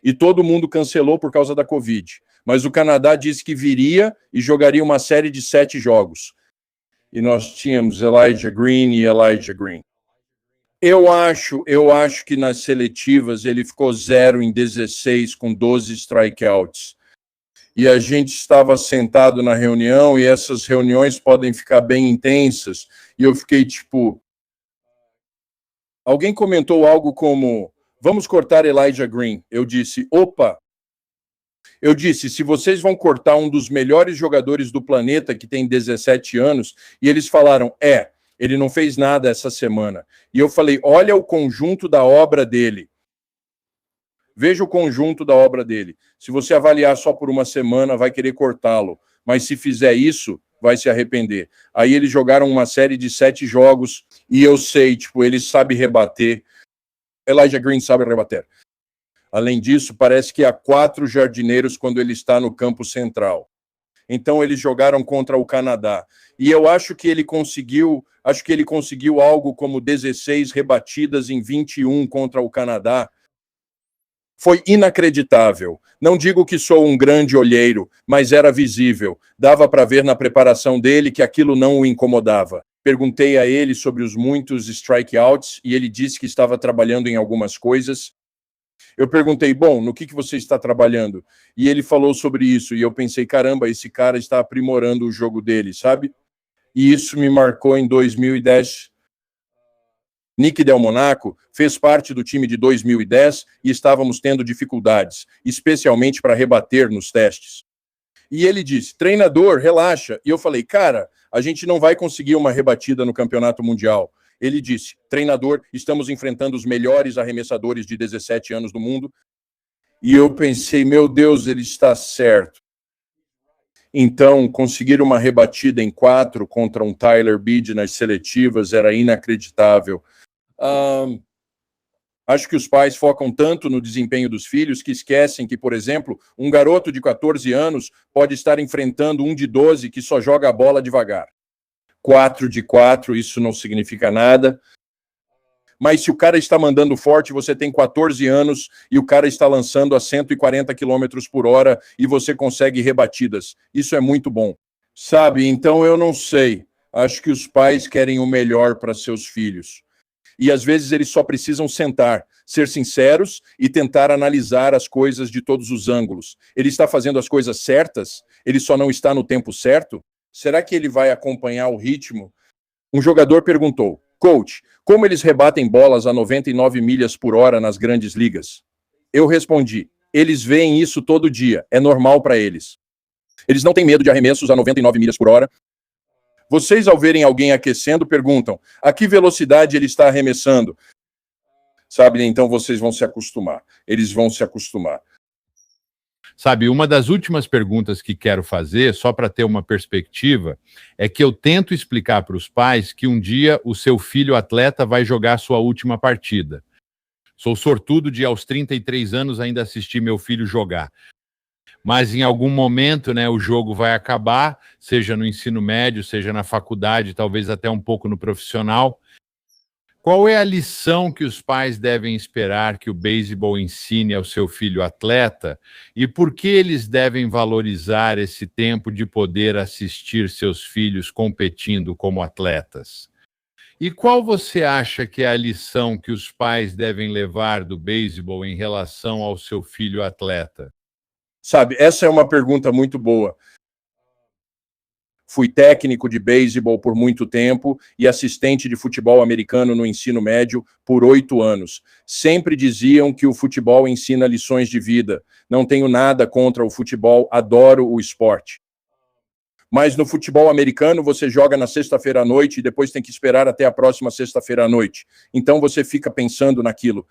e todo mundo cancelou por causa da Covid. Mas o Canadá disse que viria e jogaria uma série de 7 jogos. E nós tínhamos Elijah Green e Elijah Green. Eu acho que nas seletivas ele ficou 0 em 16 com 12 strikeouts. E a gente estava sentado na reunião, e essas reuniões podem ficar bem intensas, e eu fiquei tipo... Alguém comentou algo como: vamos cortar Elijah Green. Eu disse: opa! Eu disse: se vocês vão cortar um dos melhores jogadores do planeta, que tem 17 anos, e eles falaram: ele não fez nada essa semana. E eu falei: olha o conjunto da obra dele. Veja o conjunto da obra dele. Se você avaliar só por uma semana, vai querer cortá-lo. Mas se fizer isso, vai se arrepender. Aí eles jogaram uma série de 7 jogos e eu sei, tipo, ele sabe rebater. Elijah Green sabe rebater. Além disso, parece que há 4 jardineiros quando ele está no campo central. Então eles jogaram contra o Canadá. E eu acho que ele conseguiu algo como 16 rebatidas em 21 contra o Canadá. Foi inacreditável. Não digo que sou um grande olheiro, mas era visível. Dava para ver na preparação dele que aquilo não o incomodava. Perguntei a ele sobre os muitos strikeouts e ele disse que estava trabalhando em algumas coisas. Eu perguntei, bom, no que você está trabalhando? E ele falou sobre isso, e eu pensei, caramba, esse cara está aprimorando o jogo dele, sabe? E isso me marcou em 2010. Nick Del Monaco fez parte do time de 2010 e estávamos tendo dificuldades, especialmente para rebater nos testes. E ele disse, treinador, relaxa. E eu falei, cara, a gente não vai conseguir uma rebatida no Campeonato Mundial. Ele disse, treinador, estamos enfrentando os melhores arremessadores de 17 anos do mundo. E eu pensei, meu Deus, ele está certo. Então, conseguir uma rebatida em 4 contra um Tyler Bede nas seletivas era inacreditável. Acho que os pais focam tanto no desempenho dos filhos que esquecem que, por exemplo, um garoto de 14 anos pode estar enfrentando um de 12 que só joga a bola devagar. 4 de 4, isso não significa nada. Mas se o cara está mandando forte, você tem 14 anos e o cara está lançando a 140 km por hora e você consegue rebatidas. Isso é muito bom. Sabe, então eu não sei. Acho que os pais querem o melhor para seus filhos. E às vezes eles só precisam sentar, ser sinceros e tentar analisar as coisas de todos os ângulos. Ele está fazendo as coisas certas? Ele só não está no tempo certo? Será que ele vai acompanhar o ritmo? Um jogador perguntou, coach, como eles rebatem bolas a 99 milhas por hora nas grandes ligas? Eu respondi, eles veem isso todo dia, é normal para eles. Eles não têm medo de arremessos a 99 milhas por hora. Vocês, ao verem alguém aquecendo, perguntam, a que velocidade ele está arremessando? Sabe, então vocês vão se acostumar. Eles vão se acostumar. Sabe, uma das últimas perguntas que quero fazer, só para ter uma perspectiva, é que eu tento explicar para os pais que um dia o seu filho atleta vai jogar sua última partida. Sou sortudo de, aos 33 anos, ainda assistir meu filho jogar. Mas em algum momento, né, o jogo vai acabar, seja no ensino médio, seja na faculdade, talvez até um pouco no profissional. Qual é a lição que os pais devem esperar que o beisebol ensine ao seu filho atleta e por que eles devem valorizar esse tempo de poder assistir seus filhos competindo como atletas? E qual você acha que é a lição que os pais devem levar do beisebol em relação ao seu filho atleta? Sabe, essa é uma pergunta muito boa. Fui técnico de beisebol por muito tempo e assistente de futebol americano no ensino médio por 8 anos. Sempre diziam que o futebol ensina lições de vida. Não tenho nada contra o futebol, adoro o esporte. Mas no futebol americano você joga na sexta-feira à noite e depois tem que esperar até a próxima sexta-feira à noite. Então você fica pensando naquilo.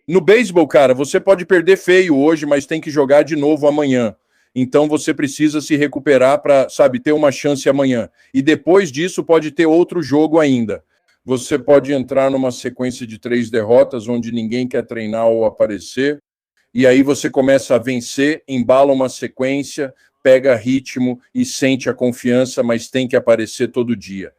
No beisebol, cara, você pode perder feio hoje, mas tem que jogar de novo amanhã. Então você precisa se recuperar para, sabe, ter uma chance amanhã. E depois disso pode ter outro jogo ainda. Você pode entrar numa sequência de 3 derrotas onde ninguém quer treinar ou aparecer. E aí você começa a vencer, embala uma sequência, pega ritmo e sente a confiança, mas tem que aparecer todo dia.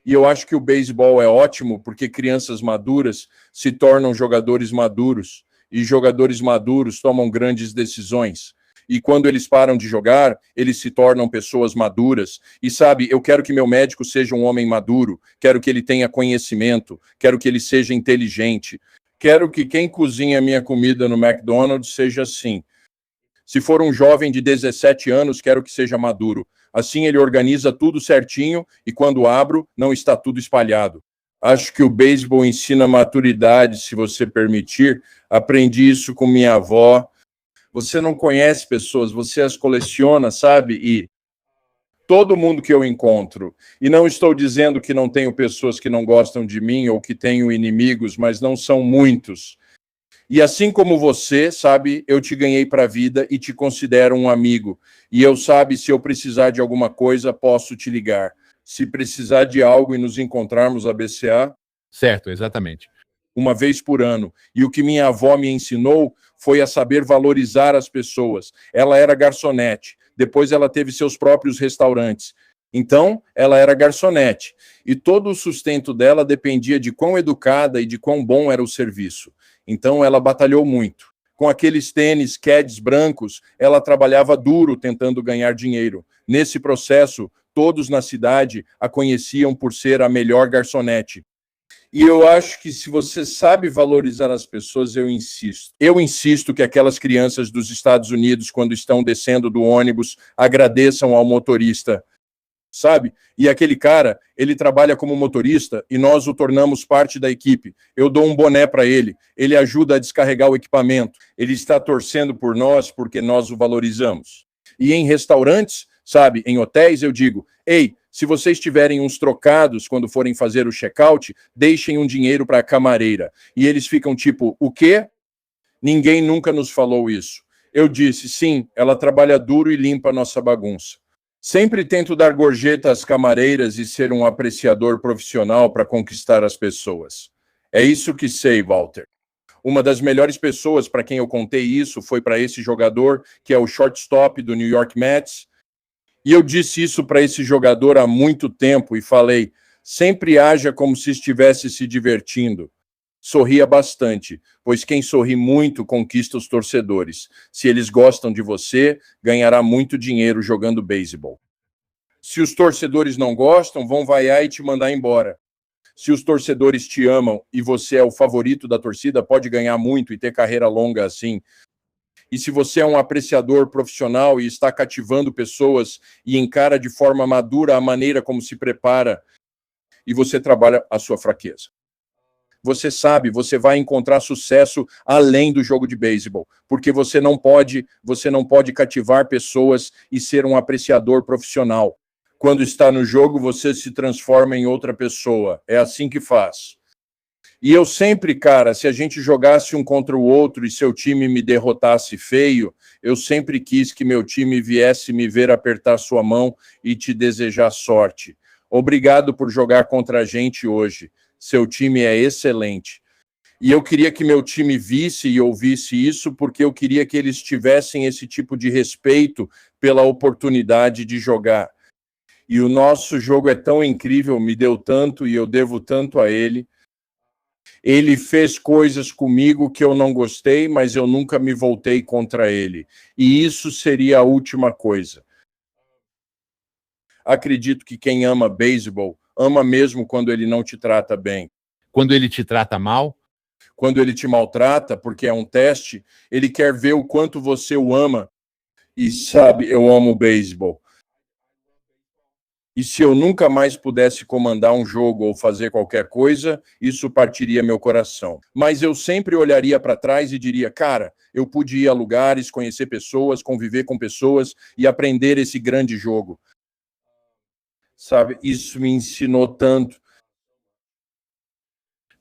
E eu acho que o beisebol é ótimo porque crianças maduras se tornam jogadores maduros. E jogadores maduros tomam grandes decisões. E quando eles param de jogar, eles se tornam pessoas maduras. E sabe, eu quero que meu médico seja um homem maduro, quero que ele tenha conhecimento, quero que ele seja inteligente, quero que quem cozinha minha comida no McDonald's seja assim. Se for um jovem de 17 anos, quero que seja maduro. Assim ele organiza tudo certinho e quando abro, não está tudo espalhado. Acho que o beisebol ensina maturidade, se você permitir. Aprendi isso com minha avó. Você não conhece pessoas, você as coleciona, sabe? E todo mundo que eu encontro, e não estou dizendo que não tenho pessoas que não gostam de mim ou que tenho inimigos, mas não são muitos. E assim como você, sabe, eu te ganhei para a vida e te considero um amigo. E eu, sabe, se eu precisar de alguma coisa, posso te ligar. Se precisar de algo e nos encontrarmos a BCA, Certo, exatamente. uma vez por ano. E o que minha avó me ensinou foi a saber valorizar as pessoas. Ela era garçonete, depois ela teve seus próprios restaurantes. Então, ela era garçonete. E todo o sustento dela dependia de quão educada e de quão bom era o serviço. Então, ela batalhou muito. Com aqueles tênis Keds brancos, ela trabalhava duro tentando ganhar dinheiro. Nesse processo, todos na cidade a conheciam por ser a melhor garçonete. E eu acho que se você sabe valorizar as pessoas, eu insisto. Eu insisto que aquelas crianças dos Estados Unidos, quando estão descendo do ônibus, agradeçam ao motorista, sabe? E aquele cara, ele trabalha como motorista e nós o tornamos parte da equipe. Eu dou um boné para ele, ele ajuda a descarregar o equipamento. Ele está torcendo por nós porque nós o valorizamos. E em restaurantes, sabe, em hotéis, eu digo, ei, se vocês tiverem uns trocados quando forem fazer o check-out, deixem um dinheiro para a camareira. E eles ficam tipo, o quê? Ninguém nunca nos falou isso. Eu disse, sim, ela trabalha duro e limpa a nossa bagunça. Sempre tento dar gorjeta às camareiras e ser um apreciador profissional para conquistar as pessoas. É isso que sei, Walter. Uma das melhores pessoas para quem eu contei isso foi para esse jogador, que é o shortstop do New York Mets. E eu disse isso para esse jogador há muito tempo e falei, sempre haja como se estivesse se divertindo. Sorria bastante, pois quem sorri muito conquista os torcedores. Se eles gostam de você, ganhará muito dinheiro jogando beisebol. Se os torcedores não gostam, vão vaiar e te mandar embora. Se os torcedores te amam e você é o favorito da torcida, pode ganhar muito e ter carreira longa assim. E se você é um apreciador profissional e está cativando pessoas e encara de forma madura a maneira como se prepara e você trabalha a sua fraqueza. Você sabe, você vai encontrar sucesso além do jogo de beisebol, porque você não pode cativar pessoas e ser um apreciador profissional. Quando está no jogo, você se transforma em outra pessoa. É assim que faz. E eu sempre, cara, se a gente jogasse um contra o outro e seu time me derrotasse feio, eu sempre quis que meu time viesse me ver apertar sua mão e te desejar sorte. Obrigado por jogar contra a gente hoje. Seu time é excelente. E eu queria que meu time visse e ouvisse isso, porque eu queria que eles tivessem esse tipo de respeito pela oportunidade de jogar. E o nosso jogo é tão incrível, me deu tanto e eu devo tanto a ele. Ele fez coisas comigo que eu não gostei, mas eu nunca me voltei contra ele. E isso seria a última coisa. Acredito que quem ama beisebol, ama mesmo quando ele não te trata bem. Quando ele te trata mal? Quando ele te maltrata, porque é um teste, ele quer ver o quanto você o ama. E sabe, eu amo o beisebol. E se eu nunca mais pudesse comandar um jogo ou fazer qualquer coisa, isso partiria meu coração. Mas eu sempre olharia para trás e diria, cara, eu pude ir a lugares, conhecer pessoas, conviver com pessoas e aprender esse grande jogo. Sabe, isso me ensinou tanto.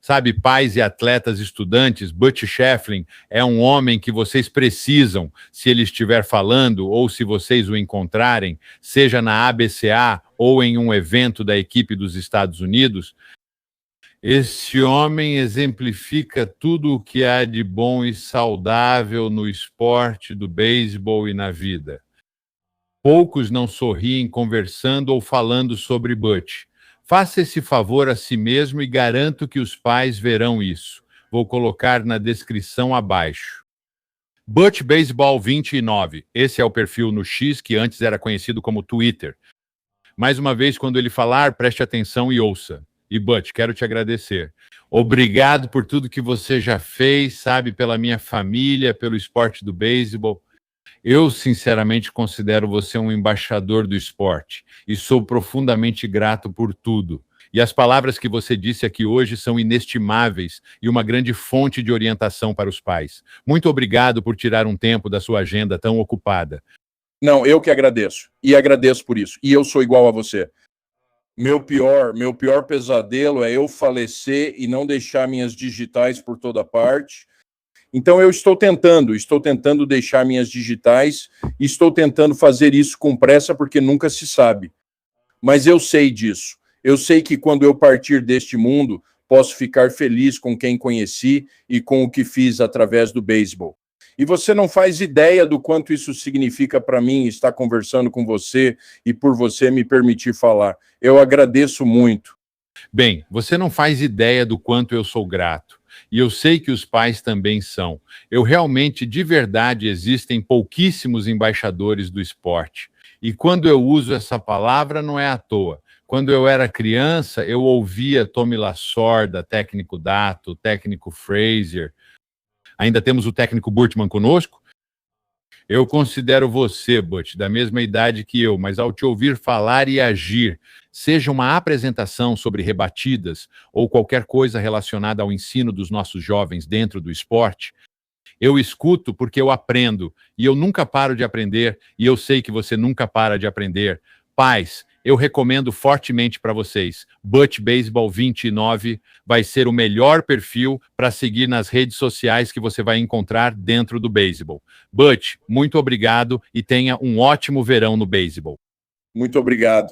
Sabe, pais e atletas estudantes, Butch Shefflin é um homem que vocês precisam, se ele estiver falando ou se vocês o encontrarem, seja na ABCA ou em um evento da equipe dos Estados Unidos. Esse homem exemplifica tudo o que há de bom e saudável no esporte do beisebol e na vida. Poucos não sorriem conversando ou falando sobre Butch. Faça esse favor a si mesmo e garanto que os pais verão isso. Vou colocar na descrição abaixo. Butch Baseball 29. Esse é o perfil no X, que antes era conhecido como Twitter. Mais uma vez, quando ele falar, preste atenção e ouça. E Butch, quero te agradecer. Obrigado por tudo que você já fez, sabe, pela minha família, pelo esporte do beisebol. Eu, sinceramente, considero você um embaixador do esporte e sou profundamente grato por tudo. E as palavras que você disse aqui hoje são inestimáveis e uma grande fonte de orientação para os pais. Muito obrigado por tirar um tempo da sua agenda tão ocupada. Não, eu que agradeço. E agradeço por isso. E eu sou igual a você. Meu pior pesadelo é eu falecer e não deixar minhas digitais por toda parte. Então eu estou tentando deixar minhas digitais, e estou tentando fazer isso com pressa, porque nunca se sabe. Mas eu sei disso. Eu sei que quando eu partir deste mundo, posso ficar feliz com quem conheci e com o que fiz através do beisebol. E você não faz ideia do quanto isso significa para mim estar conversando com você e por você me permitir falar. Eu agradeço muito. Bem, você não faz ideia do quanto eu sou grato. E eu sei que os pais também são. Eu realmente, de verdade, existem pouquíssimos embaixadores do esporte. E quando eu uso essa palavra, não é à toa. Quando eu era criança, eu ouvia Tommy Lasorda, técnico Dato, técnico Frazier. Ainda temos o técnico Burtman conosco. Eu considero você, Butch, da mesma idade que eu, mas ao te ouvir falar e agir, seja uma apresentação sobre rebatidas ou qualquer coisa relacionada ao ensino dos nossos jovens dentro do esporte, eu escuto porque eu aprendo, e eu nunca paro de aprender, e eu sei que você nunca para de aprender. Pais, eu recomendo fortemente para vocês. Butch Baseball 29 vai ser o melhor perfil para seguir nas redes sociais que você vai encontrar dentro do beisebol. Butch, muito obrigado e tenha um ótimo verão no beisebol. Muito obrigado.